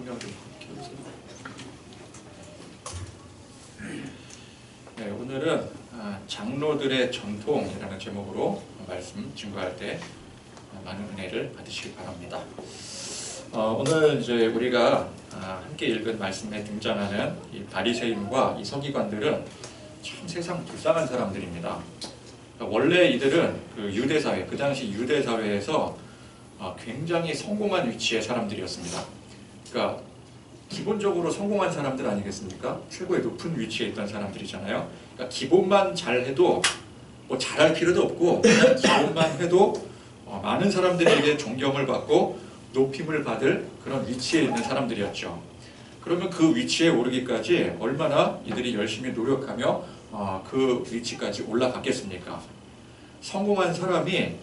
조명 좀 켜주세요. 네, 오늘은 장로들의 전통이라는 제목으로 말씀 증거할 때 많은 은혜를 받으시기 바랍니다. 오늘 이제 우리가 함께 읽은 말씀에 등장하는 이 바리새인과 이 서기관들은 참 세상 불쌍한 사람들입니다. 원래 이들은 그 유대 사회, 그 당시 유대 사회에서 굉장히 성공한 위치의 사람들이었습니다. 그러니까 기본적으로 성공한 사람들 아니겠습니까? 최고의 높은 위치에 있던 사람들이잖아요. 그러니까 기본만 잘해도 뭐 잘할 필요도 없고 그냥 기본만 해도 많은 사람들에게 존경을 받고 높임을 받을 그런 위치에 있는 사람들이었죠. 그러면 그 위치에 오르기까지 얼마나 이들이 열심히 노력하며 그 위치까지 올라갔겠습니까? 성공한 사람이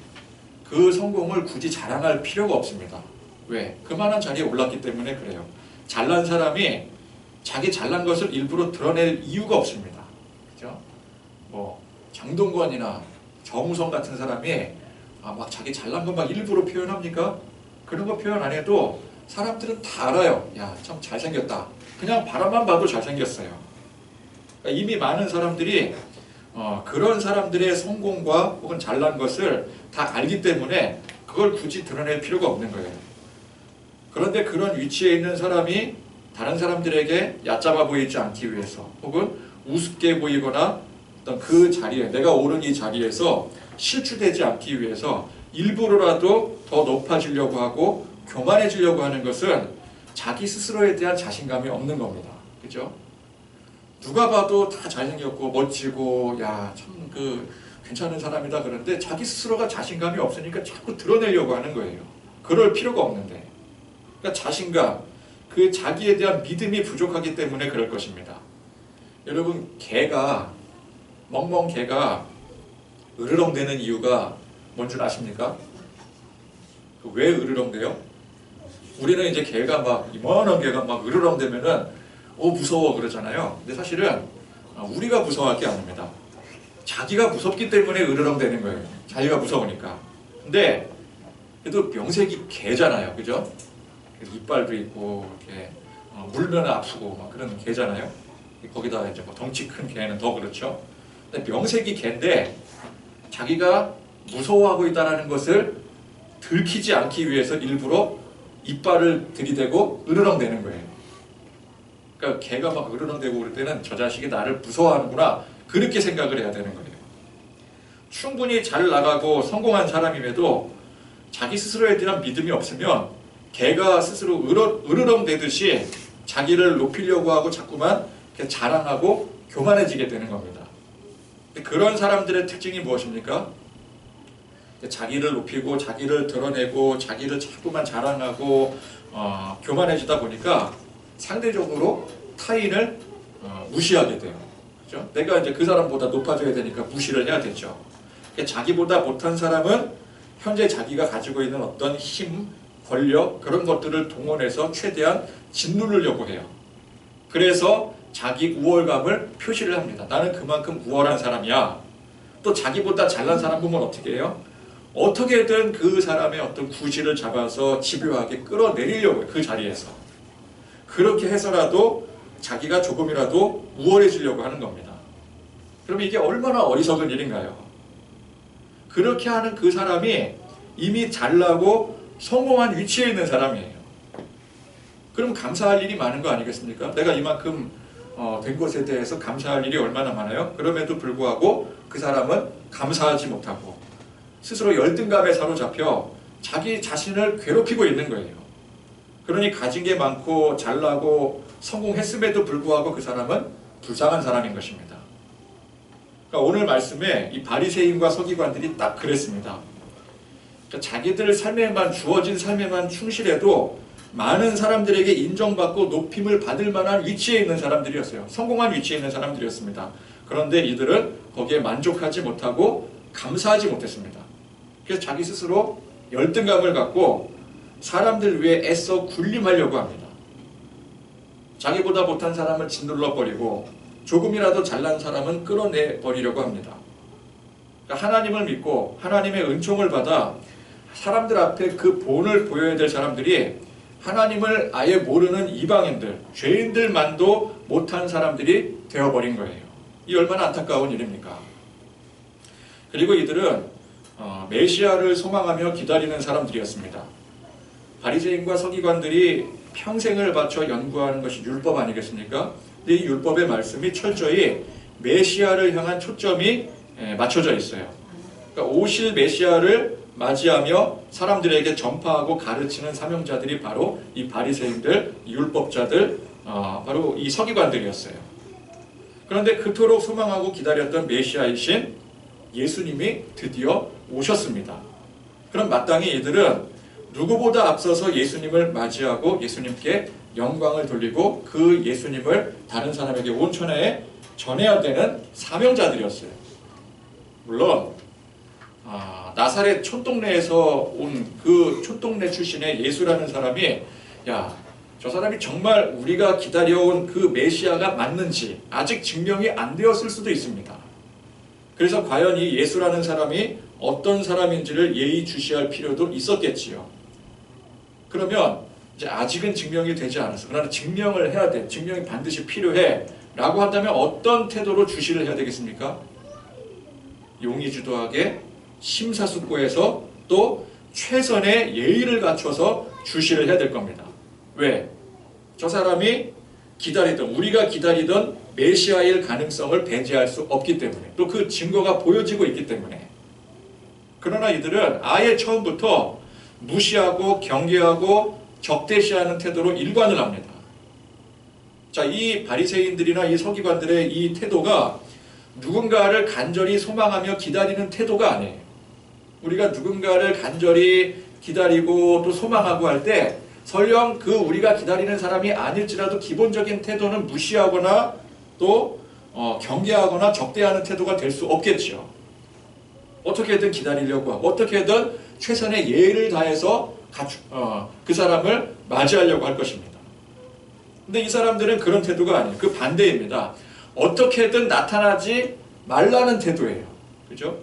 그 성공을 굳이 자랑할 필요가 없습니다. 왜? 그만한 자리에 올랐기 때문에 그래요. 잘난 사람이 자기 잘난 것을 일부러 드러낼 이유가 없습니다. 그죠? 뭐 장동건이나 정우성 같은 사람이 막 자기 잘난 것 막 일부러 표현합니까? 그런 거 표현 안 해도 사람들은 다 알아요. 야, 참 잘생겼다. 그냥 바라만 봐도 잘생겼어요. 그러니까 이미 많은 사람들이 그런 사람들의 성공과 혹은 잘난 것을 다 알기 때문에 그걸 굳이 드러낼 필요가 없는 거예요. 그런데 그런 위치에 있는 사람이 다른 사람들에게 얕잡아 보이지 않기 위해서 혹은 우습게 보이거나 어떤 그 자리에 내가 오른 이 자리에서 실추되지 않기 위해서 일부러라도 더 높아지려고 하고 교만해지려고 하는 것은 자기 스스로에 대한 자신감이 없는 겁니다. 그죠? 누가 봐도 다 잘생겼고 멋지고 야, 참 그 괜찮은 사람이다 그런데 자기 스스로가 자신감이 없으니까 자꾸 드러내려고 하는 거예요. 그럴 필요가 없는데. 그러니까 자신감, 그 자기에 대한 믿음이 부족하기 때문에 그럴 것입니다. 여러분, 멍멍 개가 으르렁대는 이유가 뭔 줄 아십니까? 왜 으르렁대요? 우리는 이제 개가 막 이만한 개가 막 으르렁대면은 무서워 그러잖아요. 근데 사실은 우리가 무서워할 게 아닙니다. 자기가 무섭기 때문에 으르렁대는 거예요. 자기가 무서우니까. 근데 그래도 명색이 개잖아요. 그죠? 이빨도 있고 이렇게 물면 아프고 막 그런 개잖아요. 거기다 이제 뭐 덩치 큰 개는 더 그렇죠. 근데 명색이 개인데 자기가 무서워하고 있다는 것을 들키지 않기 위해서 일부러 이빨을 들이대고 으르렁대는 거예요. 그러니까 개가 막 으르렁대고 그럴 때는 저 자식이 나를 무서워하는구나 그렇게 생각을 해야 되는 거예요. 충분히 잘 나가고 성공한 사람임에도 자기 스스로에 대한 믿음이 없으면 개가 스스로 으르렁대듯이 자기를 높이려고 하고 자꾸만 자랑하고 교만해지게 되는 겁니다. 그런 사람들의 특징이 무엇입니까? 자기를 높이고 자기를 드러내고 자기를 자꾸만 자랑하고 교만해지다 보니까 상대적으로 타인을 무시하게 돼요. 그죠? 내가 이제 그 사람보다 높아져야 되니까 무시를 해야 되죠. 자기보다 못한 사람은 현재 자기가 가지고 있는 어떤 힘, 권력 그런 것들을 동원해서 최대한 짓누르려고 해요. 그래서 자기 우월감을 표시를 합니다. 나는 그만큼 우월한 사람이야. 또 자기보다 잘난 사람 보면 어떻게 해요? 어떻게든 그 사람의 어떤 구실을 잡아서 집요하게 끌어내리려고 해요. 그 자리에서. 그렇게 해서라도 자기가 조금이라도 우월해지려고 하는 겁니다. 그럼 이게 얼마나 어리석은 일인가요? 그렇게 하는 그 사람이 이미 잘나고 성공한 위치에 있는 사람이에요. 그럼 감사할 일이 많은 거 아니겠습니까? 내가 이만큼 된 것에 대해서 감사할 일이 얼마나 많아요? 그럼에도 불구하고 그 사람은 감사하지 못하고 스스로 열등감에 사로잡혀 자기 자신을 괴롭히고 있는 거예요. 그러니 가진 게 많고 잘나고 성공했음에도 불구하고 그 사람은 불쌍한 사람인 것입니다. 그러니까 오늘 말씀에 이 바리새인과 서기관들이 딱 그랬습니다. 그러니까 자기들 삶에만 주어진 삶에만 충실해도 많은 사람들에게 인정받고 높임을 받을 만한 위치에 있는 사람들이었어요. 성공한 위치에 있는 사람들이었습니다. 그런데 이들은 거기에 만족하지 못하고 감사하지 못했습니다. 그래서 자기 스스로 열등감을 갖고 사람들 위해 애써 군림하려고 합니다. 자기보다 못한 사람을 짓눌러버리고 조금이라도 잘난 사람은 끌어내버리려고 합니다. 그러니까 하나님을 믿고 하나님의 은총을 받아 사람들 앞에 그 본을 보여야 될 사람들이 하나님을 아예 모르는 이방인들, 죄인들만도 못한 사람들이 되어버린 거예요. 이 얼마나 안타까운 일입니까? 그리고 이들은 메시아를 소망하며 기다리는 사람들이었습니다. 바리새인과 서기관들이 평생을 바쳐 연구하는 것이 율법 아니겠습니까? 근데 이 율법의 말씀이 철저히 메시아를 향한 초점이 맞춰져 있어요. 그러니까 오실 메시아를 맞이하며 사람들에게 전파하고 가르치는 사명자들이 바로 이 바리새인들, 율법자들, 바로 이 서기관들이었어요. 그런데 그토록 소망하고 기다렸던 메시아이신 예수님이 드디어 오셨습니다. 그럼 마땅히 이들은 누구보다 앞서서 예수님을 맞이하고 예수님께 영광을 돌리고 그 예수님을 다른 사람에게 온 천하에 전해야 되는 사명자들이었어요. 물론 나사렛 촌동네에서 온 그 촌동네 출신의 예수라는 사람이 저 사람이 정말 우리가 기다려온 그 메시아가 맞는지 아직 증명이 안 되었을 수도 있습니다. 그래서 과연 이 예수라는 사람이 어떤 사람인지를 예의주시할 필요도 있었겠지요. 그러면 이제 아직은 증명이 되지 않았어. 그러나 증명을 해야 돼. 증명이 반드시 필요해. 라고 한다면 어떤 태도로 주시를 해야 되겠습니까? 용의주도하게 심사숙고해서 또 최선의 예의를 갖춰서 주시를 해야 될 겁니다. 왜? 저 사람이 우리가 기다리던 메시아일 가능성을 배제할 수 없기 때문에, 또 그 증거가 보여지고 있기 때문에. 그러나 이들은 아예 처음부터 무시하고 경계하고 적대시하는 태도로 일관을 합니다. 자, 이 바리새인들이나 이 서기관들의 이 태도가 누군가를 간절히 소망하며 기다리는 태도가 아니에요. 우리가 누군가를 간절히 기다리고 또 소망하고 할 때 설령 그 우리가 기다리는 사람이 아닐지라도 기본적인 태도는 무시하거나 또 경계하거나 적대하는 태도가 될 수 없겠죠. 어떻게든 기다리려고 하고 어떻게든 최선의 예의를 다해서 그 사람을 맞이하려고 할 것입니다. 근데 이 사람들은 그런 태도가 아니에요. 그 반대입니다. 어떻게든 나타나지 말라는 태도예요. 그죠?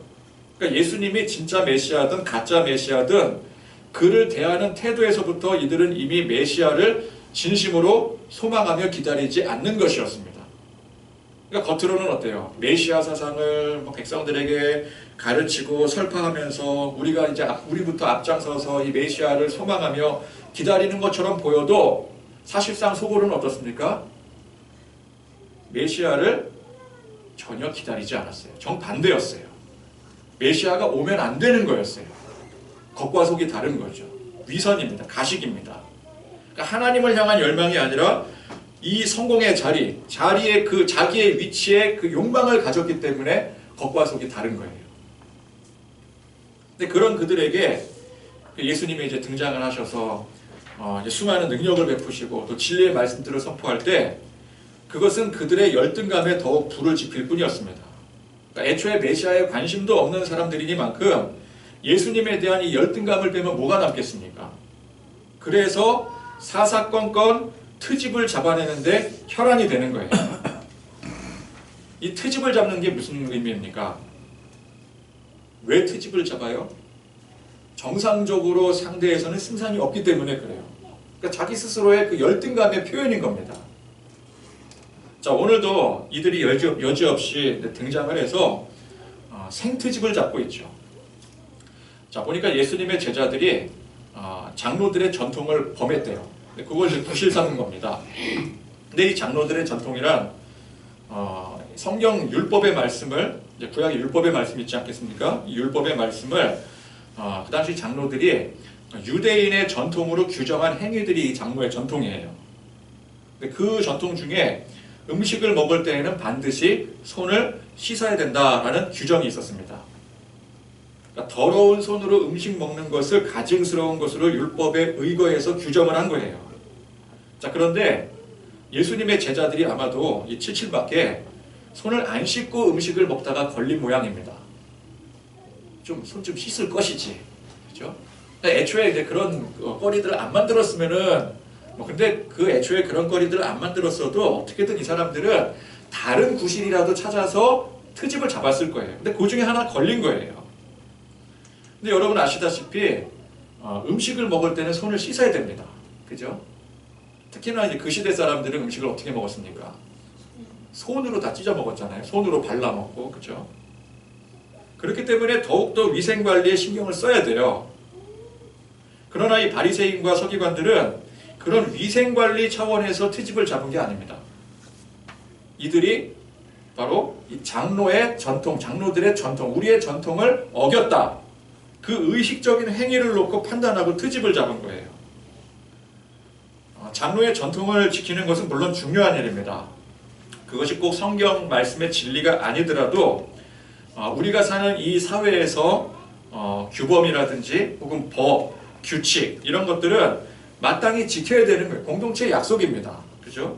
그러니까 예수님이 진짜 메시아든 가짜 메시아든 그를 대하는 태도에서부터 이들은 이미 메시아를 진심으로 소망하며 기다리지 않는 것이었습니다. 그러니까 겉으로는 어때요? 메시아 사상을 백성들에게 가르치고 설파하면서 우리부터 앞장서서 이 메시아를 소망하며 기다리는 것처럼 보여도 사실상 속으로는 어떻습니까? 메시아를 전혀 기다리지 않았어요. 정반대였어요. 메시아가 오면 안 되는 거였어요. 겉과 속이 다른 거죠. 위선입니다. 가식입니다. 그러니까 하나님을 향한 열망이 아니라 이 성공의 자리에 그 자기의 위치에 그 욕망을 가졌기 때문에 겉과 속이 다른 거예요. 근데 그런 그들에게 예수님이 이제 등장을 하셔서 이제 수많은 능력을 베푸시고 또 진리의 말씀들을 선포할 때 그것은 그들의 열등감에 더욱 불을 지필 뿐이었습니다. 그러니까 애초에 메시아에 관심도 없는 사람들이니만큼 예수님에 대한 이 열등감을 빼면 뭐가 남겠습니까? 그래서 사사건건 트집을 잡아내는데 혈안이 되는 거예요. 이 트집을 잡는 게 무슨 의미입니까? 왜 트집을 잡아요? 정상적으로 상대에서는 승산이 없기 때문에 그래요. 그러니까 자기 스스로의 그 열등감의 표현인 겁니다. 자, 오늘도 이들이 여지없이 등장을 해서 생트집을 잡고 있죠. 자, 보니까 예수님의 제자들이 장로들의 전통을 범했대요. 그걸 이제 구실 삼은 겁니다. 근데 이 장로들의 전통이란 성경 율법의 말씀을, 이제 구약의 율법의 말씀이 있지 않겠습니까? 이 율법의 말씀을 그 당시 장로들이 유대인의 전통으로 규정한 행위들이 이 장로의 전통이에요. 근데 그 전통 중에 음식을 먹을 때에는 반드시 손을 씻어야 된다라는 규정이 있었습니다. 그러니까 더러운 손으로 음식 먹는 것을 가증스러운 것으로 율법에 의거해서 규정을 한 거예요. 자, 그런데 예수님의 제자들이 아마도 이 77밖에 손을 안 씻고 음식을 먹다가 걸린 모양입니다. 손 좀 씻을 것이지. 그죠? 애초에 이제 그런 거리들을 안 만들었으면은 근데 그 애초에 그런 거리들을 안 만들었어도 어떻게든 이 사람들은 다른 구실이라도 찾아서 트집을 잡았을 거예요. 근데 그 중에 하나 걸린 거예요. 근데 여러분 아시다시피 음식을 먹을 때는 손을 씻어야 됩니다. 그죠? 특히나 이제 그 시대 사람들은 음식을 어떻게 먹었습니까? 손으로 다 찢어 먹었잖아요. 손으로 발라 먹고, 그죠? 그렇기 때문에 더욱더 위생관리에 신경을 써야 돼요. 그러나 이 바리새인과 서기관들은 그런 위생관리 차원에서 트집을 잡은 게 아닙니다. 이들이 바로 이 장로의 전통, 장로들의 전통, 우리의 전통을 어겼다. 그 의식적인 행위를 놓고 판단하고 트집을 잡은 거예요. 장로의 전통을 지키는 것은 물론 중요한 일입니다. 그것이 꼭 성경 말씀의 진리가 아니더라도 우리가 사는 이 사회에서 규범이라든지 혹은 법, 규칙 이런 것들은 마땅히 지켜야 되는 거예요. 공동체의 약속입니다. 그죠?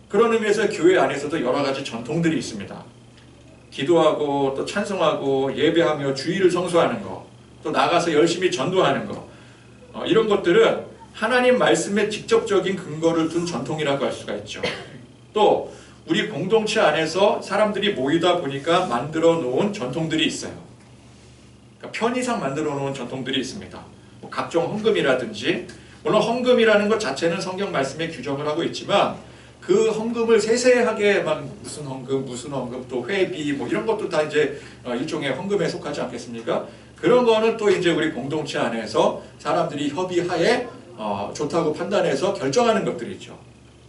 그런 의미에서 교회 안에서도 여러 가지 전통들이 있습니다. 기도하고 또 찬송하고 예배하며 주일을 성수하는 거, 또 나가서 열심히 전도하는 거, 이런 것들은 하나님 말씀에 직접적인 근거를 둔 전통이라고 할 수가 있죠. 또 우리 공동체 안에서 사람들이 모이다 보니까 만들어 놓은 전통들이 있어요. 그러니까 편의상 만들어 놓은 전통들이 있습니다. 뭐 각종 헌금이라든지, 물론 헌금이라는 것 자체는 성경 말씀에 규정을 하고 있지만 그 헌금을 세세하게 막 무슨 헌금, 또 회비 뭐 이런 것도 다 이제 일종의 헌금에 속하지 않겠습니까? 그런 거는 또 이제 우리 공동체 안에서 사람들이 협의하에 좋다고 판단해서 결정하는 것들이 있죠.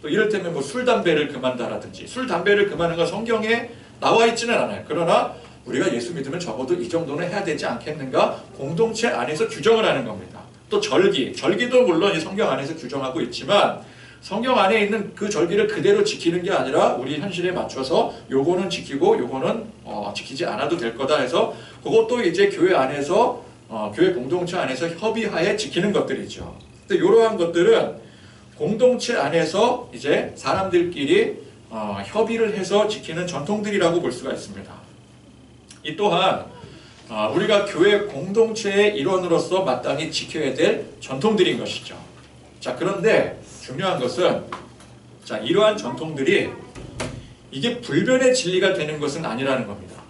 또 이를테면 뭐 술, 담배를 금한다라든지, 술, 담배를 금하는 건 성경에 나와 있지는 않아요. 그러나 우리가 예수 믿으면 적어도 이 정도는 해야 되지 않겠는가? 공동체 안에서 규정을 하는 겁니다. 또 절기도 물론 이 성경 안에서 규정하고 있지만 성경 안에 있는 그 절기를 그대로 지키는 게 아니라 우리 현실에 맞춰서 요거는 지키고 요거는 지키지 않아도 될 거다 해서 그것도 이제 교회 안에서 교회 공동체 안에서 협의하에 지키는 것들이죠. 근데 이러한 것들은 공동체 안에서 이제 사람들끼리 협의를 해서 지키는 전통들이라고 볼 수가 있습니다. 이 또한 우리가 교회 공동체의 일원으로서 마땅히 지켜야 될 전통들인 것이죠. 자, 그런데 중요한 것은 이러한 전통들이 이게 불변의 진리가 되는 것은 아니라는 겁니다.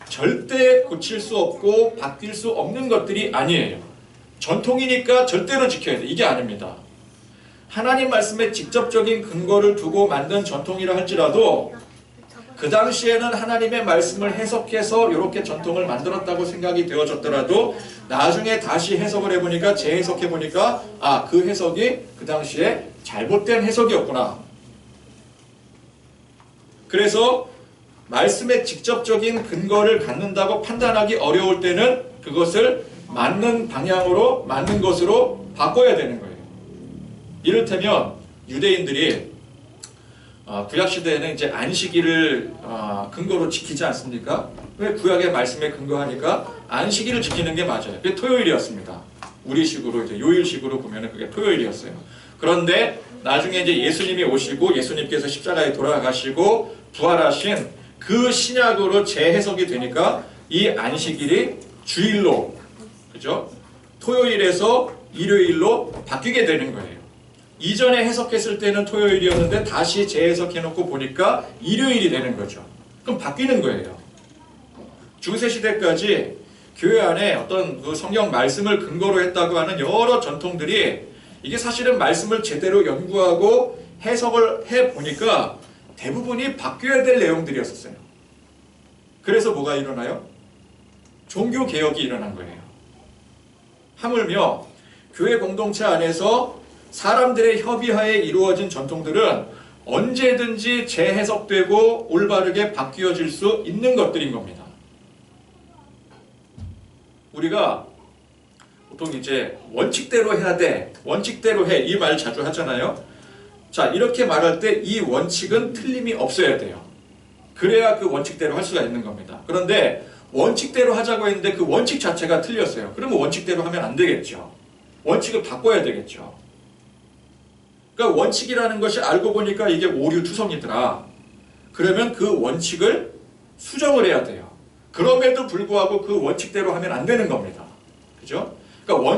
절대 고칠 수 없고 바뀔 수 없는 것들이 아니에요. 전통이니까 절대로 지켜야 돼. 이게 아닙니다. 하나님 말씀에 직접적인 근거를 두고 만든 전통이라 할지라도 그 당시에는 하나님의 말씀을 해석해서 이렇게 전통을 만들었다고 생각이 되어졌더라도 나중에 다시 해석을 해보니까 재해석해보니까 그 해석이 그 당시에 잘못된 해석이었구나. 그래서 말씀에 직접적인 근거를 갖는다고 판단하기 어려울 때는 그것을 맞는 방향으로, 맞는 것으로 바꿔야 되는 거예요. 이를테면 유대인들이 구약시대에는 이제 안식일을 근거로 지키지 않습니까? 왜 구약의 말씀에 근거하니까 안식일을 지키는 게 맞아요. 그게 토요일이었습니다. 우리식으로 이제 요일식으로 보면은 그게 토요일이었어요. 그런데 나중에 이제 예수님이 오시고 예수님께서 십자가에 돌아가시고 부활하신 그 신약으로 재해석이 되니까 이 안식일이 주일로, 그죠? 토요일에서 일요일로 바뀌게 되는 거예요. 이전에 해석했을 때는 토요일이었는데 다시 재해석해놓고 보니까 일요일이 되는 거죠. 그럼 바뀌는 거예요. 중세시대까지 교회 안에 어떤 그 성경 말씀을 근거로 했다고 하는 여러 전통들이 이게 사실은 말씀을 제대로 연구하고 해석을 해보니까 대부분이 바뀌어야 될 내용들이었어요. 그래서 뭐가 일어나요? 종교개혁이 일어난 거예요. 하물며 교회 공동체 안에서 사람들의 협의하에 이루어진 전통들은 언제든지 재해석되고 올바르게 바뀌어질 수 있는 것들인 겁니다. 우리가 보통 이제 원칙대로 해야 돼, 원칙대로 해, 이 말 자주 하잖아요. 자, 이렇게 말할 때 이 원칙은 틀림이 없어야 돼요. 그래야 그 원칙대로 할 수가 있는 겁니다. 그런데 원칙대로 하자고 했는데 그 원칙 자체가 틀렸어요. 그러면 원칙대로 하면 안 되겠죠. 원칙을 바꿔야 되겠죠. 그러니까 원칙이라는 것이 알고 보니까 이게 오류투성이더라. 그러면 그 원칙을 수정을 해야 돼요. 그럼에도 불구하고 그 원칙대로 하면 안 되는 겁니다. 그죠? 그러니까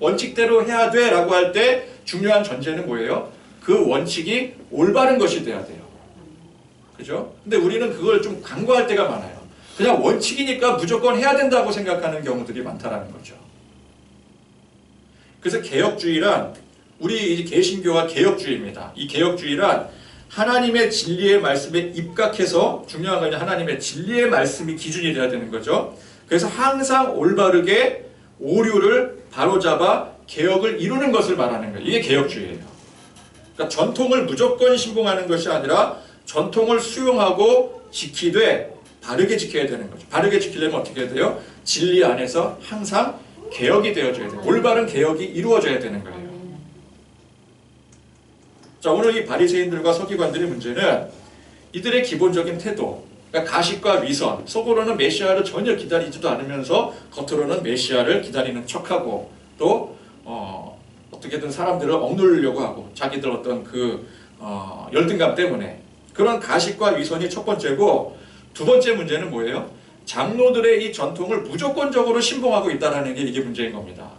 원칙대로 해야 돼 라고 할 때 중요한 전제는 뭐예요? 그 원칙이 올바른 것이 돼야 돼요. 그죠? 근데 우리는 그걸 좀 간과할 때가 많아요. 그냥 원칙이니까 무조건 해야 된다고 생각하는 경우들이 많다라는 거죠. 그래서 개혁주의란 우리 이제 개신교가 개혁주의입니다. 이 개혁주의란 하나님의 진리의 말씀에 입각해서 중요한 건 하나님의 진리의 말씀이 기준이 돼야 되는 거죠. 그래서 항상 올바르게 오류를 바로잡아 개혁을 이루는 것을 말하는 거예요. 이게 개혁주의예요. 그러니까 전통을 무조건 신봉하는 것이 아니라 전통을 수용하고 지키되 바르게 지켜야 되는 거죠. 바르게 지키려면 어떻게 해야 돼요? 진리 안에서 항상 개혁이 되어져야 돼요. 올바른 개혁이 이루어져야 되는 거예요. 자, 오늘 이 바리새인들과 서기관들의 문제는 이들의 기본적인 태도, 그러니까 가식과 위선, 속으로는 메시아를 전혀 기다리지도 않으면서 겉으로는 메시아를 기다리는 척하고 또 어떻게든 사람들을 억누르려고 하고 자기들 어떤 열등감 때문에 그런 가식과 위선이 첫 번째고, 두 번째 문제는 뭐예요? 장로들의 이 전통을 무조건적으로 신봉하고 있다는 게 이게 문제인 겁니다.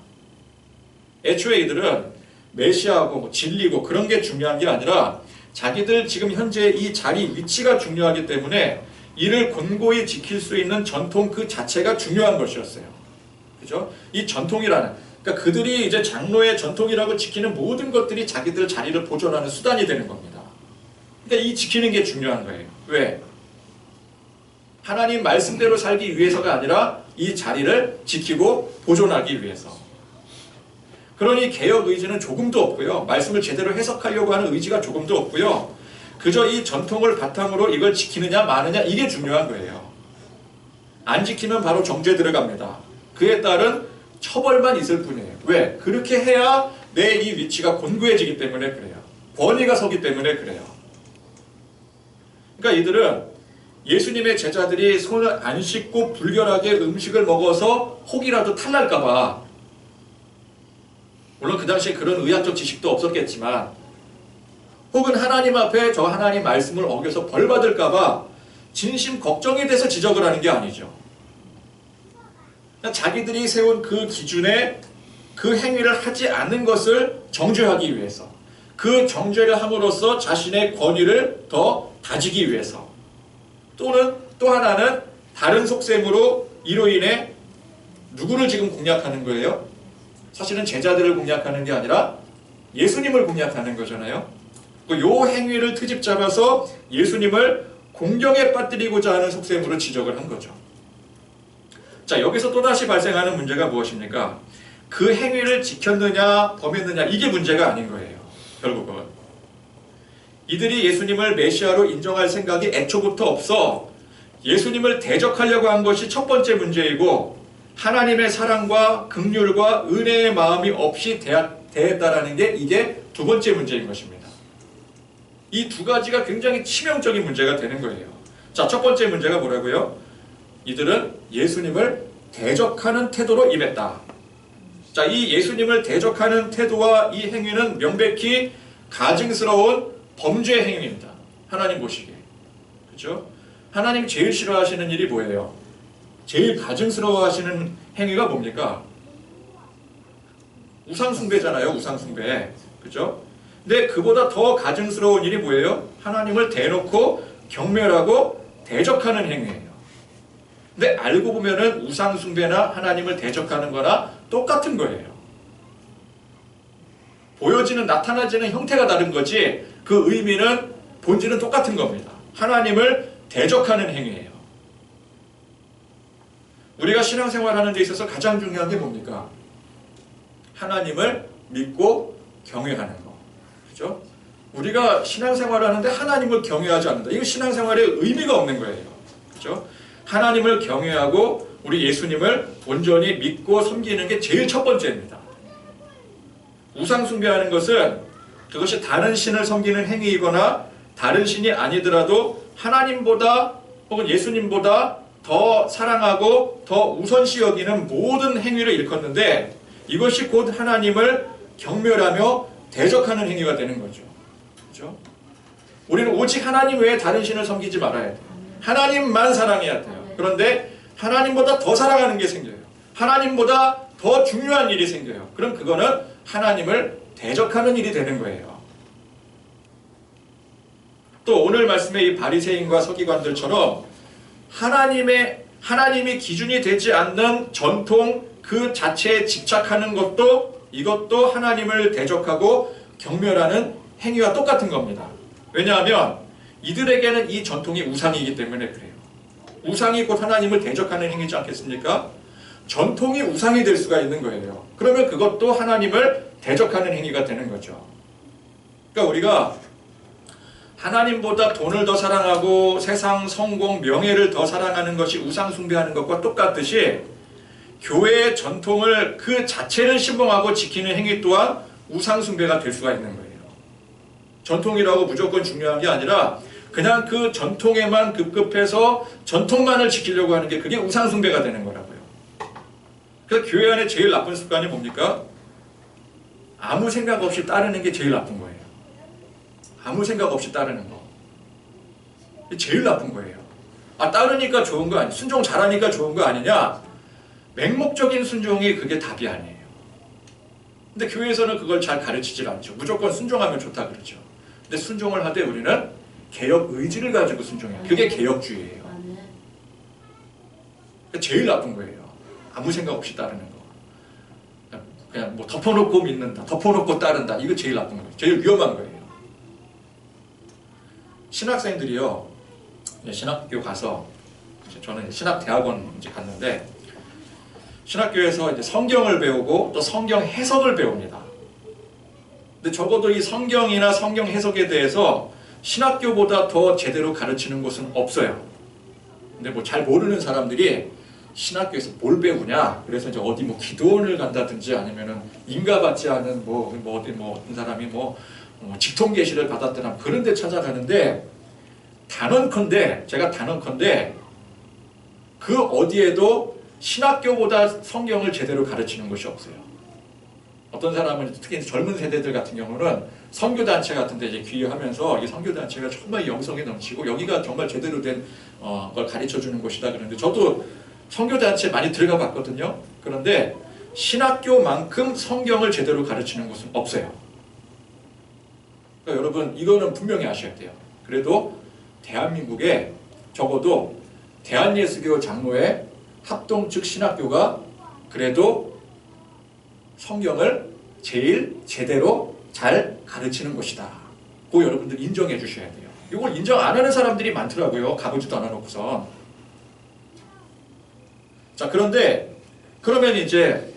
애초에 이들은 메시아고 진리고 그런 게 중요한 게 아니라 자기들 지금 현재 이 자리 위치가 중요하기 때문에 이를 곤고히 지킬 수 있는 전통 그 자체가 중요한 것이었어요. 그죠? 이 전통이라는, 그러니까 그들이 이제 장로의 전통이라고 지키는 모든 것들이 자기들 자리를 보존하는 수단이 되는 겁니다. 그러니까 이 지키는 게 중요한 거예요. 왜? 하나님 말씀대로 살기 위해서가 아니라 이 자리를 지키고 보존하기 위해서. 그러니 개혁 의지는 조금도 없고요. 말씀을 제대로 해석하려고 하는 의지가 조금도 없고요. 그저 이 전통을 바탕으로 이걸 지키느냐 마느냐 이게 중요한 거예요. 안 지키면 바로 정죄 들어갑니다. 그에 따른 처벌만 있을 뿐이에요. 왜? 그렇게 해야 내 이 위치가 곤고해지기 때문에 그래요. 권위가 서기 때문에 그래요. 그러니까 이들은 예수님의 제자들이 손을 안 씻고 불결하게 음식을 먹어서 혹이라도 탈날까 봐, 물론 그 당시에 그런 의학적 지식도 없었겠지만, 혹은 하나님 앞에 저 하나님 말씀을 어겨서 벌 받을까 봐 진심 걱정이 돼서 지적을 하는 게 아니죠. 자기들이 세운 그 기준에 그 행위를 하지 않는 것을 정죄하기 위해서, 그 정죄를 함으로써 자신의 권위를 더 다지기 위해서, 또는 또 하나는 다른 속셈으로 이로 인해 누구를 지금 공략하는 거예요? 사실은 제자들을 공략하는 게 아니라 예수님을 공략하는 거잖아요. 요 행위를 트집 잡아서 예수님을 공경에 빠뜨리고자 하는 속셈으로 지적을 한 거죠. 자, 여기서 또다시 발생하는 문제가 무엇입니까? 그 행위를 지켰느냐 범했느냐 이게 문제가 아닌 거예요. 결국은 이들이 예수님을 메시아로 인정할 생각이 애초부터 없어 예수님을 대적하려고 한 것이 첫 번째 문제이고, 하나님의 사랑과 긍휼과 은혜의 마음이 없이 대했다라는 게 이게 두 번째 문제인 것입니다. 이 두 가지가 굉장히 치명적인 문제가 되는 거예요. 자, 첫 번째 문제가 뭐라고요? 이들은 예수님을 대적하는 태도로 임했다. 자, 이 예수님을 대적하는 태도와 이 행위는 명백히 가증스러운 범죄 행위입니다. 하나님 보시기에. 그렇죠? 하나님 제일 싫어하시는 일이 뭐예요? 제일 가증스러워하시는 행위가 뭡니까? 우상숭배잖아요. 우상숭배. 그죠? 근데 그보다 더 가증스러운 일이 뭐예요? 하나님을 대놓고 경멸하고 대적하는 행위예요. 근데 알고 보면은 우상숭배나 하나님을 대적하는 거나 똑같은 거예요. 보여지는, 나타나지는 형태가 다른 거지 그 의미는, 본질은 똑같은 겁니다. 하나님을 대적하는 행위예요. 우리가 신앙생활하는 데 있어서 가장 중요한 게 뭡니까? 하나님을 믿고 경외하는 거. 그죠? 우리가 신앙생활을 하는데 하나님을 경외하지 않는다. 이거 신앙생활에 의미가 없는 거예요. 그죠? 하나님을 경외하고 우리 예수님을 온전히 믿고 섬기는 게 제일 첫 번째입니다. 우상 숭배하는 것은 그것이 다른 신을 섬기는 행위이거나 다른 신이 아니더라도 하나님보다 혹은 예수님보다 더 사랑하고 더 우선시 여기는 모든 행위를 일컫는데, 이것이 곧 하나님을 경멸하며 대적하는 행위가 되는 거죠. 그렇죠? 우리는 오직 하나님 외에 다른 신을 섬기지 말아야 돼요. 하나님만 사랑해야 돼요. 그런데 하나님보다 더 사랑하는 게 생겨요. 하나님보다 더 중요한 일이 생겨요. 그럼 그거는 하나님을 대적하는 일이 되는 거예요. 또 오늘 말씀의 이 바리새인과 서기관들처럼 하나님이 기준이 되지 않는 전통 그 자체에 집착하는 것도 이것도 하나님을 대적하고 경멸하는 행위와 똑같은 겁니다. 왜냐하면 이들에게는 이 전통이 우상이기 때문에 그래요. 우상이 곧 하나님을 대적하는 행위지 않겠습니까? 전통이 우상이 될 수가 있는 거예요. 그러면 그것도 하나님을 대적하는 행위가 되는 거죠. 그러니까 우리가 하나님보다 돈을 더 사랑하고 세상, 성공, 명예를 더 사랑하는 것이 우상 숭배하는 것과 똑같듯이 교회의 전통을 그 자체를 신봉하고 지키는 행위 또한 우상 숭배가 될 수가 있는 거예요. 전통이라고 무조건 중요한 게 아니라 그냥 그 전통에만 급급해서 전통만을 지키려고 하는 게 그게 우상 숭배가 되는 거라고요. 그래서 교회 안에 제일 나쁜 습관이 뭡니까? 아무 생각 없이 따르는 게 제일 나쁜 거예요. 아무 생각 없이 따르는 거. 제일 나쁜 거예요. 따르니까 좋은 거 아니야. 순종 잘하니까 좋은 거 아니냐? 맹목적인 순종이 그게 답이 아니에요. 근데 교회에서는 그걸 잘 가르치질 않죠. 무조건 순종하면 좋다 그러죠. 근데 순종을 하되 우리는 개혁 의지를 가지고 순종해요. 그게 개혁주의예요. 제일 나쁜 거예요. 아무 생각 없이 따르는 거. 그냥 뭐 덮어놓고 믿는다, 덮어놓고 따른다. 이거 제일 나쁜 거예요. 제일 위험한 거예요. 신학생들이요, 신학교 가서 저는 신학대학원 이제 갔는데 신학교에서 이제 성경을 배우고 또 성경 해석을 배웁니다. 근데 적어도 이 성경이나 성경 해석에 대해서 신학교보다 더 제대로 가르치는 곳은 없어요. 근데 뭐 잘 모르는 사람들이 신학교에서 뭘 배우냐? 그래서 이제 어디 뭐 기도원을 간다든지 아니면은 인가받지 않은 어떤 사람이 직통계시를 받았더라 그런 데 찾아가는데 제가 단언컨대 그 어디에도 신학교보다 성경을 제대로 가르치는 곳이 없어요. 어떤 사람은 특히 젊은 세대들 같은 경우는 선교단체 같은 데 이제 귀의하면서 이 선교단체가 정말 영성이 넘치고 여기가 정말 제대로 된 걸 가르쳐 주는 곳이다 그러는데 저도 선교단체 많이 들어가 봤거든요. 그런데 신학교만큼 성경을 제대로 가르치는 곳은 없어요. 그러니까 여러분 이거는 분명히 아셔야 돼요. 그래도 대한민국에 적어도 대한예수교 장로회 합동 측 신학교가 그래도 성경을 제일 제대로 잘 가르치는 곳이다. 그거 여러분들 인정해 주셔야 돼요. 이걸 인정 안 하는 사람들이 많더라고요. 가보지도 않아놓고선. 자, 그런데 그러면 이제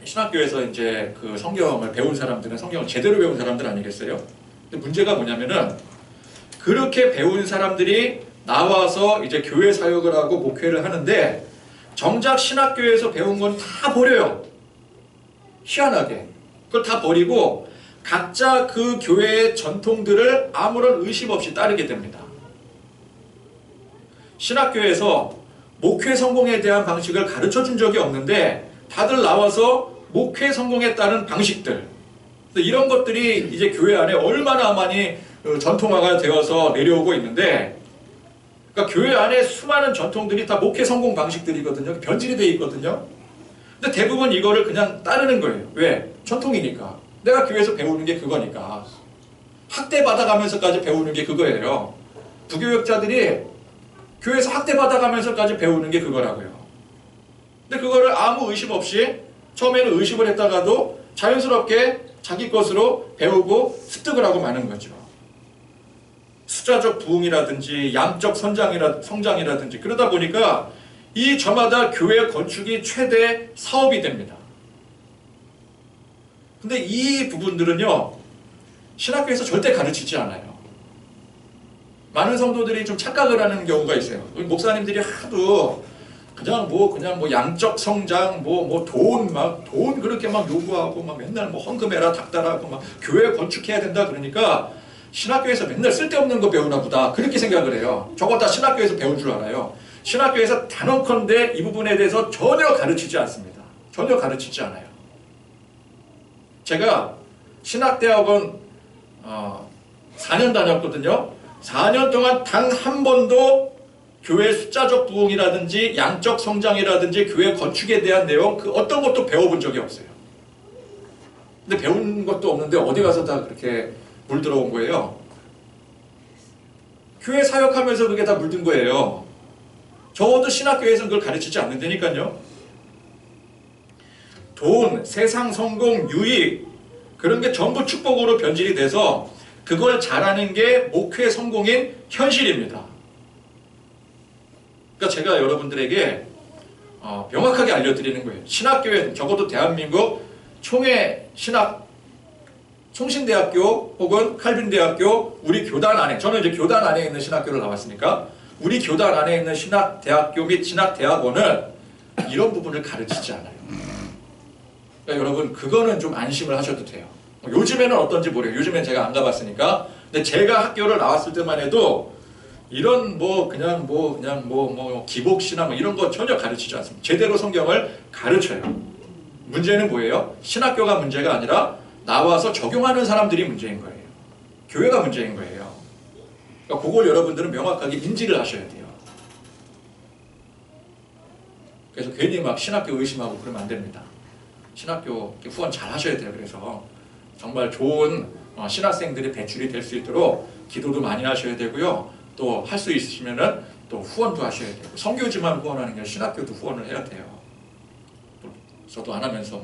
신학교에서 이제 그 성경을 배운 사람들은 성경을 제대로 배운 사람들 아니겠어요? 근데 문제가 뭐냐면은 그렇게 배운 사람들이 나와서 이제 교회 사역을 하고 목회를 하는데 정작 신학교에서 배운 건 다 버려요. 희한하게. 그걸 다 버리고 각자 그 교회의 전통들을 아무런 의심 없이 따르게 됩니다. 신학교에서 목회 성공에 대한 방식을 가르쳐 준 적이 없는데 다들 나와서 목회 성공에 따른 방식들, 이런 것들이 이제 교회 안에 얼마나 많이 전통화가 되어서 내려오고 있는데, 그러니까 교회 안에 수많은 전통들이 다 목회 성공 방식들이거든요. 변질이 되어 있거든요. 근데 대부분 이거를 그냥 따르는 거예요. 왜? 전통이니까. 내가 교회에서 배우는 게 그거니까. 학대받아가면서까지 배우는 게 그거예요. 부교육자들이 교회에서 학대받아가면서까지 배우는 게 그거라고요. 근데 그거를 아무 의심 없이 처음에는 의심을 했다가도 자연스럽게 자기 것으로 배우고 습득을 하고 마는 거죠. 숫자적 부흥이라든지 양적 성장이라든지 그러다 보니까 이 저마다 교회 건축이 최대 사업이 됩니다. 근데 이 부분들은요, 신학교에서 절대 가르치지 않아요. 많은 성도들이 좀 착각을 하는 경우가 있어요. 목사님들이 하도 그냥 양적 성장, 돈 그렇게 막 요구하고 맨날 헌금해라, 닥달하고 교회 건축해야 된다 그러니까 신학교에서 맨날 쓸데없는 거 배우나 보다 그렇게 생각을 해요. 저거 다 신학교에서 배운 줄 알아요. 신학교에서 단언컨대 이 부분에 대해서 전혀 가르치지 않습니다. 전혀 가르치지 않아요. 제가 신학대학원 4년 다녔거든요. 4년 동안 단 한 번도 교회 숫자적 부흥이라든지 양적 성장이라든지 교회 건축에 대한 내용 그 어떤 것도 배워본 적이 없어요. 근데 배운 것도 없는데 어디 가서 다 그렇게 물들어온 거예요. 교회 사역하면서 그게 다 물든 거예요. 적어도 신학교에서는 그걸 가르치지 않는다니까요. 돈, 세상 성공, 유익 그런 게 전부 축복으로 변질이 돼서 그걸 잘하는 게 목회 성공인 현실입니다. 그러니까 제가 여러분들에게 명확하게 알려드리는 거예요. 신학교에 적어도 대한민국 총회 신학 성신대학교 혹은 칼빈대학교 우리 교단 안에, 저는 이제 교단 안에 있는 신학교를 나왔으니까 우리 교단 안에 있는 신학대학교 및 신학대학원은 이런 부분을 가르치지 않아요. 그러니까 여러분 그거는 좀 안심을 하셔도 돼요. 요즘에는 어떤지 모르겠어요. 요즘엔 제가 안 가봤으니까. 근데 제가 학교를 나왔을 때만 해도 이런 그냥 기복신앙 이런 거 전혀 가르치지 않습니다. 제대로 성경을 가르쳐요. 문제는 뭐예요? 신학교가 문제가 아니라 나와서 적용하는 사람들이 문제인 거예요. 교회가 문제인 거예요. 그러니까 그걸 여러분들은 명확하게 인지를 하셔야 돼요. 그래서 괜히 막 신학교 의심하고 그러면 안 됩니다. 신학교 후원 잘 하셔야 돼요. 그래서 정말 좋은 신학생들이 배출이 될 수 있도록 기도도 많이 하셔야 되고요. 또 할 수 있으시면은 또 후원도 하셔야 되고, 선교지만 후원하는 게 아니라 신학교도 후원을 해야 돼요. 저도 안 하면서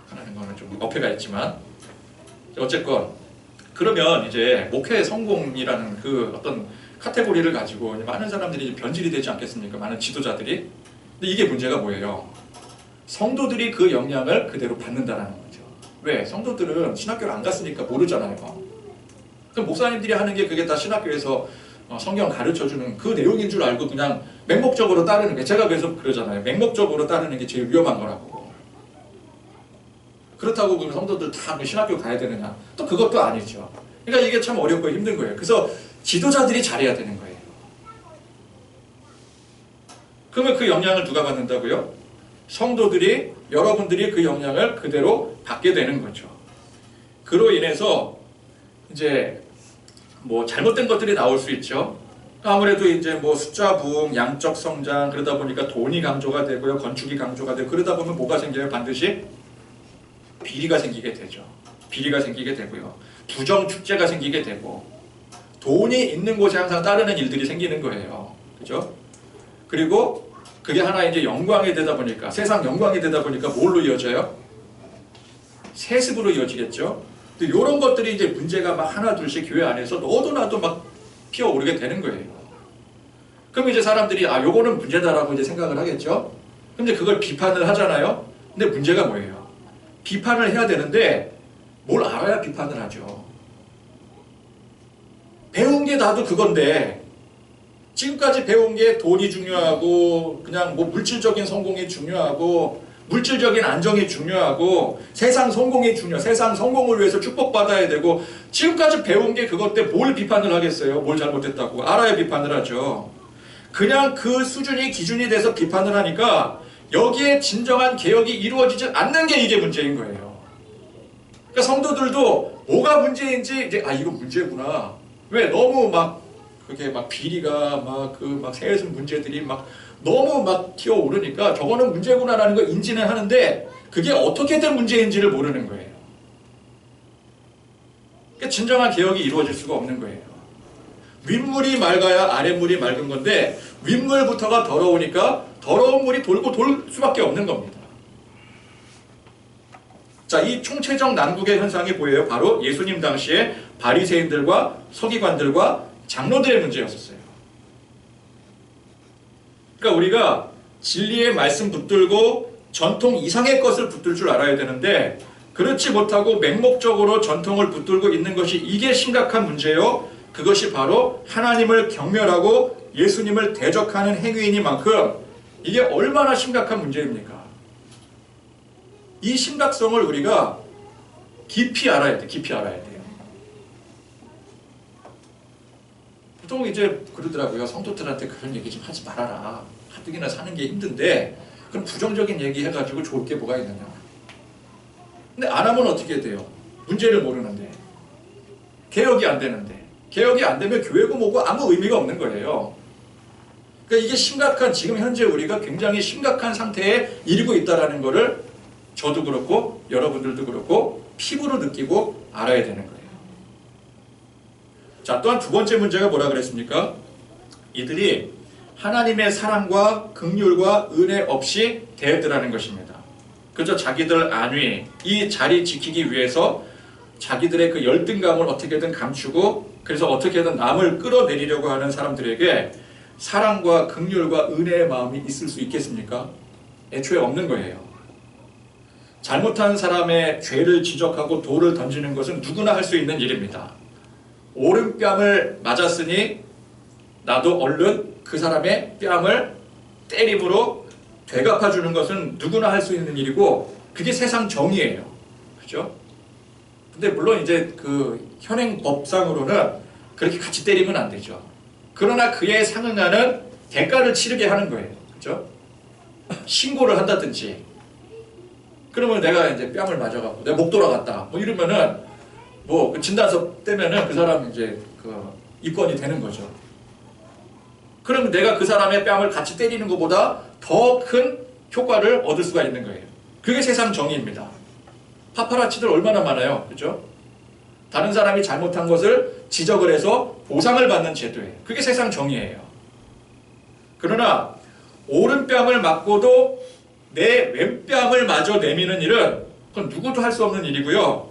하는 거는 좀 어폐가 있지만, 어쨌건 그러면 이제 목회 성공이라는 그 어떤 카테고리를 가지고 많은 사람들이 변질이 되지 않겠습니까? 많은 지도자들이. 근데 이게 문제가 뭐예요? 성도들이 그 영향을 그대로 받는다는 거죠. 왜? 성도들은 신학교를 안 갔으니까 모르잖아요. 그럼 목사님들이 하는 게 그게 다 신학교에서 성경 가르쳐주는 그 내용인 줄 알고 그냥 맹목적으로 따르는 게, 제가 계속 그러잖아요. 맹목적으로 따르는 게 제일 위험한 거라고. 그렇다고 그럼 성도들 다 신학교 가야 되느냐? 또 그것도 아니죠. 그러니까 이게 참 어렵고 힘든 거예요. 그래서 지도자들이 잘해야 되는 거예요. 그러면 그 영향을 누가 받는다고요? 성도들이, 여러분들이 그 영향을 그대로 받게 되는 거죠. 그로 인해서 이제 잘못된 것들이 나올 수 있죠. 아무래도 이제 숫자 부흥, 양적 성장, 그러다 보니까 돈이 강조가 되고요, 건축이 강조가 되고, 그러다 보면 뭐가 생겨요? 반드시 비리가 생기게 되죠. 비리가 생기게 되고요, 부정 축제가 생기게 되고, 돈이 있는 곳에 항상 따르는 일들이 생기는 거예요. 그죠? 그리고 그게 하나 이제 영광이 되다 보니까, 세상 영광이 되다 보니까 뭘로 이어져요? 세습으로 이어지겠죠. 근데 이런 것들이 이제 문제가 막 하나 둘씩 교회 안에서 너도 나도 막 피어오르게 되는 거예요. 그럼 이제 사람들이 요거는 문제다라고 이제 생각을 하겠죠. 근데 그걸 비판을 하잖아요. 근데 문제가 뭐예요? 비판을 해야 되는데 뭘 알아야 비판을 하죠. 배운 게 나도 그건데, 지금까지 배운 게 돈이 중요하고 그냥 물질적인 성공이 중요하고 물질적인 안정이 중요하고 세상 성공이 세상 성공을 위해서 축복받아야 되고, 지금까지 배운 게 그것 때 뭘 비판을 하겠어요? 뭘 잘못했다고 알아야 비판을 하죠. 그냥 그 수준이 기준이 돼서 비판을 하니까 여기에 진정한 개혁이 이루어지지 않는 게 이게 문제인 거예요. 그러니까 성도들도 뭐가 문제인지 이제 이거 문제구나. 왜? 너무 그게 비리가 세습 문제들이 너무 튀어오르니까 저거는 문제구나라는 걸 인지는 하는데 그게 어떻게 된 문제인지를 모르는 거예요. 그러니까 진정한 개혁이 이루어질 수가 없는 거예요. 윗물이 맑아야 아랫물이 맑은 건데 윗물부터가 더러우니까 더러운 물이 돌고 돌 수밖에 없는 겁니다. 자, 이 총체적 난국의 현상이 보여요. 바로 예수님 당시에 바리새인들과 서기관들과 장로들의 문제였었어요. 그러니까 우리가 진리의 말씀 붙들고 전통 이상의 것을 붙들 줄 알아야 되는데, 그렇지 못하고 맹목적으로 전통을 붙들고 있는 것이 이게 심각한 문제요. 그것이 바로 하나님을 경멸하고 예수님을 대적하는 행위이니만큼 이게 얼마나 심각한 문제입니까? 이 심각성을 우리가 깊이 알아야 돼요. 깊이 알아야 돼요. 보통 이제 그러더라고요. 성도들한테 그런 얘기 좀 하지 말아라. 가뜩이나 사는 게 힘든데 그럼 부정적인 얘기 해가지고 좋을 게 뭐가 있느냐. 근데 안 하면 어떻게 돼요? 문제를 모르는데, 개혁이 안 되는데, 개혁이 안 되면 교회고 뭐고 아무 의미가 없는 거예요. 그러니까 이게 심각한, 지금 현재 우리가 굉장히 심각한 상태에 이르고 있다는 것을 저도 그렇고 여러분들도 그렇고 피부로 느끼고 알아야 되는 거예요. 자, 또한 두 번째 문제가 뭐라 그랬습니까? 이들이 하나님의 사랑과 긍휼과 은혜 없이 대했더라는 것입니다. 그저 자기들 안위, 이 자리 지키기 위해서 자기들의 그 열등감을 어떻게든 감추고 그래서 어떻게든 남을 끌어내리려고 하는 사람들에게 사랑과 긍휼과 은혜의 마음이 있을 수 있겠습니까? 애초에 없는 거예요. 잘못한 사람의 죄를 지적하고 돌을 던지는 것은 누구나 할 수 있는 일입니다. 오른뺨을 맞았으니 나도 얼른 그 사람의 뺨을 때림으로 되갚아주는 것은 누구나 할 수 있는 일이고 그게 세상 정의예요. 그죠? 근데 물론 이제 그 현행법상으로는 그렇게 같이 때리면 안 되죠. 그러나 그에 상응하는 대가를 치르게 하는 거예요. 그죠? 신고를 한다든지 그러면 내가 이제 뺨을 맞아갖고 내가 목 돌아갔다 뭐 이러면은 뭐 그 진단서 떼면은 그 사람 이제 그 입건이 되는 거죠. 그러면 내가 그 사람의 뺨을 같이 때리는 것보다 더 큰 효과를 얻을 수가 있는 거예요. 그게 세상 정의입니다. 파파라치들 얼마나 많아요. 그죠? 다른 사람이 잘못한 것을 지적을 해서 보상을 받는 제도예요. 그게 세상 정의예요. 그러나 오른뺨을 맞고도 내 왼뺨을 마저 내미는 일은 그건 누구도 할 수 없는 일이고요.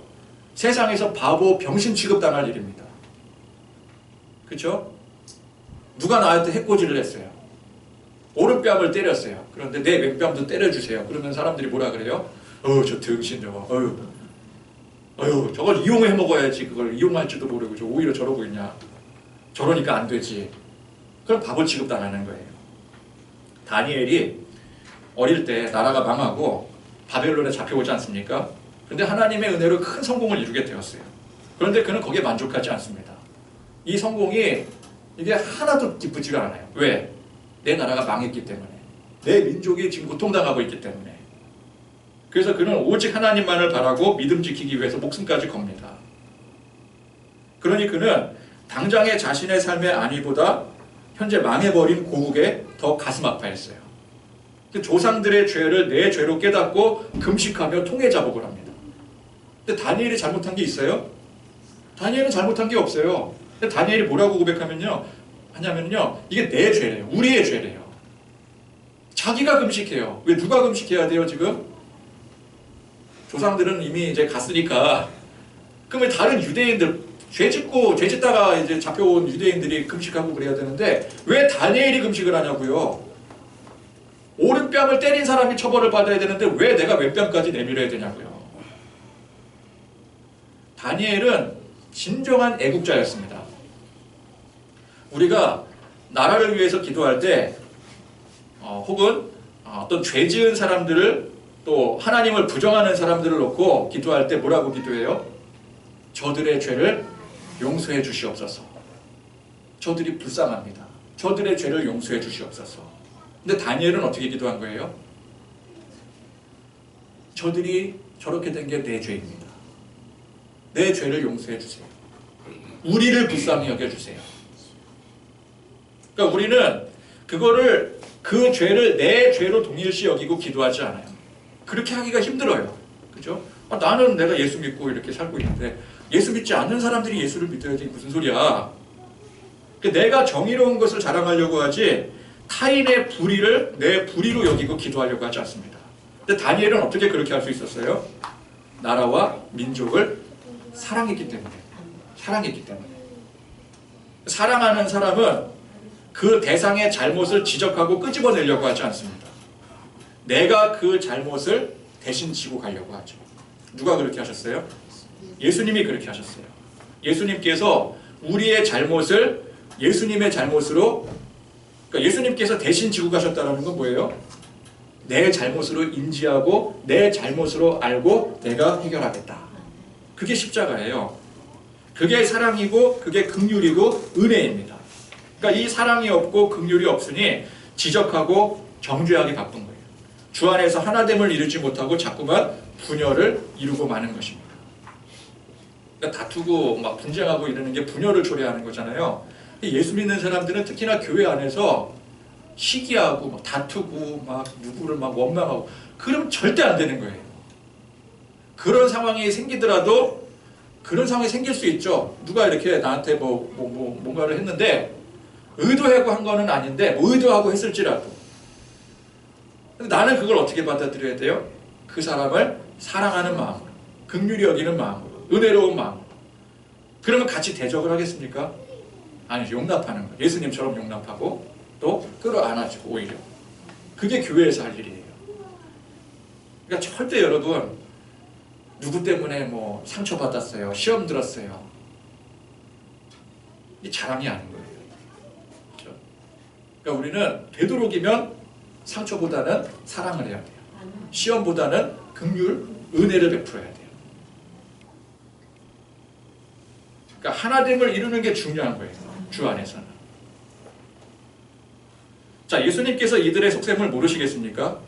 세상에서 바보 병신 취급당할 일입니다. 그렇죠? 누가 나한테 해코지를 했어요. 오른뺨을 때렸어요. 그런데 내 왼뺨도 때려주세요. 그러면 사람들이 뭐라 그래요? 저 등신 저거. 저걸 이용해 먹어야지. 그걸 이용할지도 모르고 저 오히려 저러고 있냐. 저러니까 안 되지. 그럼 바보 취급당하는 거예요. 다니엘이 어릴 때 나라가 망하고 바벨론에 잡혀오지 않습니까? 그런데 하나님의 은혜로 큰 성공을 이루게 되었어요. 그런데 그는 거기에 만족하지 않습니다. 이 성공이 이게 하나도 기쁘지가 않아요. 왜? 내 나라가 망했기 때문에. 내 민족이 지금 고통당하고 있기 때문에. 그래서 그는 오직 하나님만을 바라고 믿음 지키기 위해서 목숨까지 겁니다. 그러니 그는 당장의 자신의 삶의 안위보다 현재 망해버린 고국에 더 가슴 아파했어요. 조상들의 죄를 내 죄로 깨닫고 금식하며 통회 자복을 합니다. 근데 다니엘이 잘못한 게 있어요? 다니엘은 잘못한 게 없어요. 근데 다니엘이 뭐라고 하냐면요. 이게 내 죄래요. 우리의 죄래요. 자기가 금식해요. 왜 누가 금식해야 돼요, 지금? 조상들은 이미 이제 갔으니까. 그러면 다른 유대인들, 죄 짓다가 이제 잡혀온 유대인들이 금식하고 그래야 되는데, 왜 다니엘이 금식을 하냐고요? 오른뺨을 때린 사람이 처벌을 받아야 되는데, 왜 내가 왼뺨까지 내밀어야 되냐고요? 다니엘은 진정한 애국자였습니다. 우리가 나라를 위해서 기도할 때 혹은 어떤 죄 지은 사람들을 또 하나님을 부정하는 사람들을 놓고 기도할 때 뭐라고 기도해요? 저들의 죄를 용서해 주시옵소서. 저들이 불쌍합니다. 저들의 죄를 용서해 주시옵소서. 근데 다니엘은 어떻게 기도한 거예요? 저들이 저렇게 된 게 내 죄입니다. 내 죄를 용서해 주세요. 우리를 불쌍히 여겨주세요. 그러니까 우리는 그 죄를 내 죄로 동일시 여기고 기도하지 않아요. 그렇게 하기가 힘들어요. 그죠? 나는 내가 예수 믿고 이렇게 살고 있는데 예수 믿지 않는 사람들이 예수를 믿어야지 무슨 소리야. 내가 정의로운 것을 자랑하려고 하지 타인의 불의를 내 불의로 여기고 기도하려고 하지 않습니다. 근데 다니엘은 어떻게 그렇게 할 수 있었어요? 나라와 민족을 사랑했기 때문에. 사랑하는 사람은 그 대상의 잘못을 지적하고 끄집어내려고 하지 않습니다. 내가 그 잘못을 대신 지고 가려고 하죠. 누가 그렇게 하셨어요? 예수님이 그렇게 하셨어요. 예수님께서 우리의 잘못을 예수님의 잘못으로, 그러니까 예수님께서 대신 지고 가셨다는 건 뭐예요? 내 잘못으로 인지하고 내 잘못으로 알고 내가 해결하겠다. 그게 십자가예요. 그게 사랑이고 그게 긍휼이고 은혜입니다. 그러니까 이 사랑이 없고 긍휼이 없으니 지적하고 정죄하기 바쁜 거예요. 주 안에서 하나됨을 이루지 못하고 자꾸만 분열을 이루고 마는 것입니다. 그러니까 다투고 막 분쟁하고 이러는 게 분열을 초래하는 거잖아요. 예수 믿는 사람들은 특히나 교회 안에서 시기하고 막 다투고 막 누구를 막 원망하고 그러면 절대 안 되는 거예요. 그런 상황이 생기더라도 그런 상황이 생길 수 있죠. 누가 이렇게 나한테 뭔가를 했는데 의도하고 한 거는 아닌데 의도하고 했을지라도. 근데 나는 그걸 어떻게 받아들여야 돼요? 그 사람을 사랑하는 마음으로, 긍휼히 여기는 마음으로, 은혜로운 마음으로. 그러면 같이 대적을 하겠습니까? 아니죠. 용납하는 거예요. 예수님처럼 용납하고 또 끌어안아주고 오히려. 그게 교회에서 할 일이에요. 그러니까 절대 여러분 누구 때문에 뭐 상처받았어요. 시험 들었어요. 이 자랑이 아닌 거예요. 그렇죠? 그러니까 우리는 되도록이면 상처보다는 사랑을 해야 돼요. 시험보다는 긍휼, 은혜를 베풀어야 돼요. 그러니까 하나됨을 이루는 게 중요한 거예요. 주 안에서는. 자, 예수님께서 이들의 속셈을 모르시겠습니까?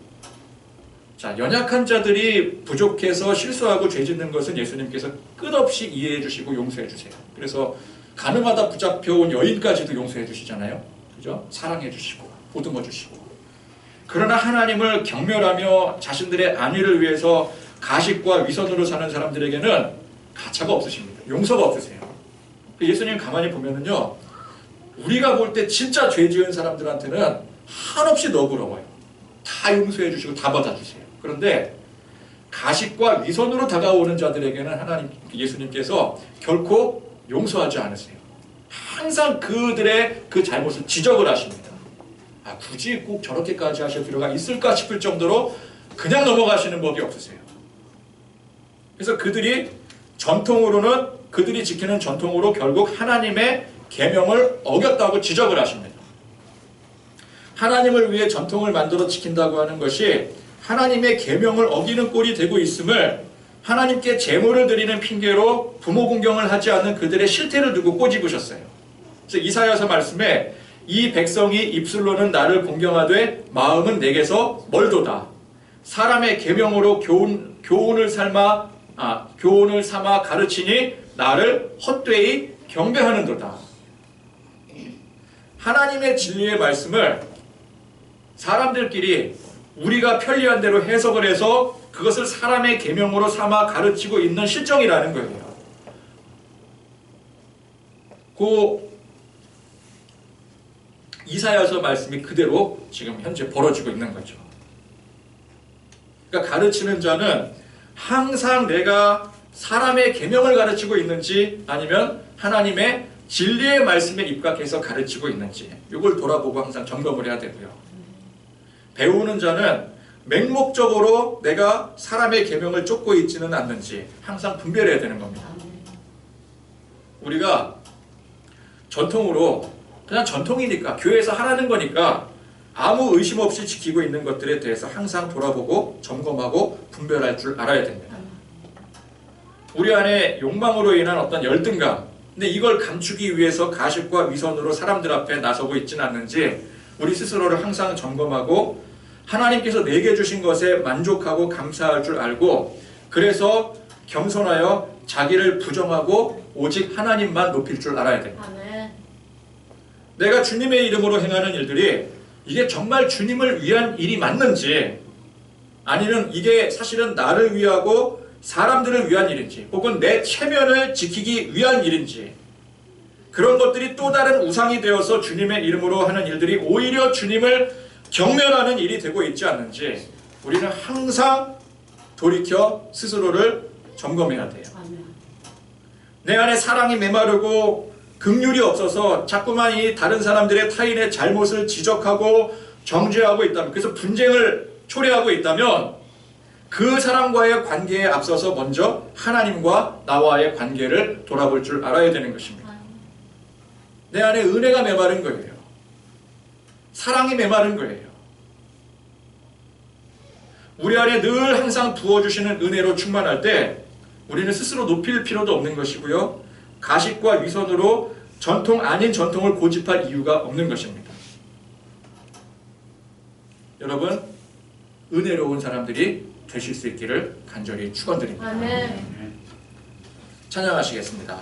자, 연약한 자들이 부족해서 실수하고 죄 짓는 것은 예수님께서 끝없이 이해해 주시고 용서해 주세요. 그래서 가늠하다 붙잡혀온 여인까지도 용서해 주시잖아요. 그죠? 사랑해 주시고 보듬어 주시고. 그러나 하나님을 경멸하며 자신들의 안위를 위해서 가식과 위선으로 사는 사람들에게는 가차가 없으십니다. 용서가 없으세요. 예수님 가만히 보면은요, 우리가 볼 때 진짜 죄 지은 사람들한테는 한없이 너그러워요. 다 용서해 주시고 다 받아주세요. 그런데 가식과 위선으로 다가오는 자들에게는 하나님, 예수님께서 결코 용서하지 않으세요. 항상 그들의 그 잘못을 지적을 하십니다. 아, 굳이 꼭 저렇게까지 하실 필요가 있을까 싶을 정도로 그냥 넘어가시는 법이 없으세요. 그래서 그들이 그들이 지키는 전통으로 결국 하나님의 계명을 어겼다고 지적을 하십니다. 하나님을 위해 전통을 만들어 지킨다고 하는 것이 하나님의 계명을 어기는 꼴이 되고 있음을 하나님께 제물을 드리는 핑계로 부모 공경을 하지 않는 그들의 실태를 두고 꼬집으셨어요. 그래서 이사야서 말씀에 이 백성이 입술로는 나를 공경하되 마음은 내게서 멀도다. 사람의 계명으로 교훈을 삼아 가르치니 나를 헛되이 경배하는도다. 하나님의 진리의 말씀을 사람들끼리 우리가 편리한 대로 해석을 해서 그것을 사람의 계명으로 삼아 가르치고 있는 실정이라는 거예요. 그 이사야서 말씀이 그대로 지금 현재 벌어지고 있는 거죠. 그러니까 가르치는 자는 항상 내가 사람의 계명을 가르치고 있는지 아니면 하나님의 진리의 말씀에 입각해서 가르치고 있는지 이걸 돌아보고 항상 점검을 해야 되고요. 배우는 자는 맹목적으로 내가 사람의 계명을 쫓고 있지는 않는지 항상 분별해야 되는 겁니다. 우리가 전통으로 그냥 전통이니까 교회에서 하라는 거니까 아무 의심 없이 지키고 있는 것들에 대해서 항상 돌아보고 점검하고 분별할 줄 알아야 됩니다. 우리 안에 욕망으로 인한 어떤 열등감, 근데 이걸 감추기 위해서 가식과 위선으로 사람들 앞에 나서고 있지는 않는지 우리 스스로를 항상 점검하고 하나님께서 내게 주신 것에 만족하고 감사할 줄 알고 그래서 겸손하여 자기를 부정하고 오직 하나님만 높일 줄 알아야 됩니다. 내가 주님의 이름으로 행하는 일들이 이게 정말 주님을 위한 일이 맞는지 아니면 이게 사실은 나를 위하고 사람들을 위한 일인지 혹은 내 체면을 지키기 위한 일인지 그런 것들이 또 다른 우상이 되어서 주님의 이름으로 하는 일들이 오히려 주님을 경멸하는 일이 되고 있지 않는지 우리는 항상 돌이켜 스스로를 점검해야 돼요. 내 안에 사랑이 메마르고 긍휼이 없어서 자꾸만 이 다른 사람들의 타인의 잘못을 지적하고 정죄하고 있다면 그래서 분쟁을 초래하고 있다면 그 사람과의 관계에 앞서서 먼저 하나님과 나와의 관계를 돌아볼 줄 알아야 되는 것입니다. 내 안에 은혜가 메마른 거예요. 사랑이 메마른 거예요. 우리 안에 늘 항상 부어주시는 은혜로 충만할 때 우리는 스스로 높일 필요도 없는 것이고요. 가식과 위선으로 전통 아닌 전통을 고집할 이유가 없는 것입니다. 여러분, 은혜로운 사람들이 되실 수 있기를 간절히 축원드립니다. 아멘. 찬양하시겠습니다.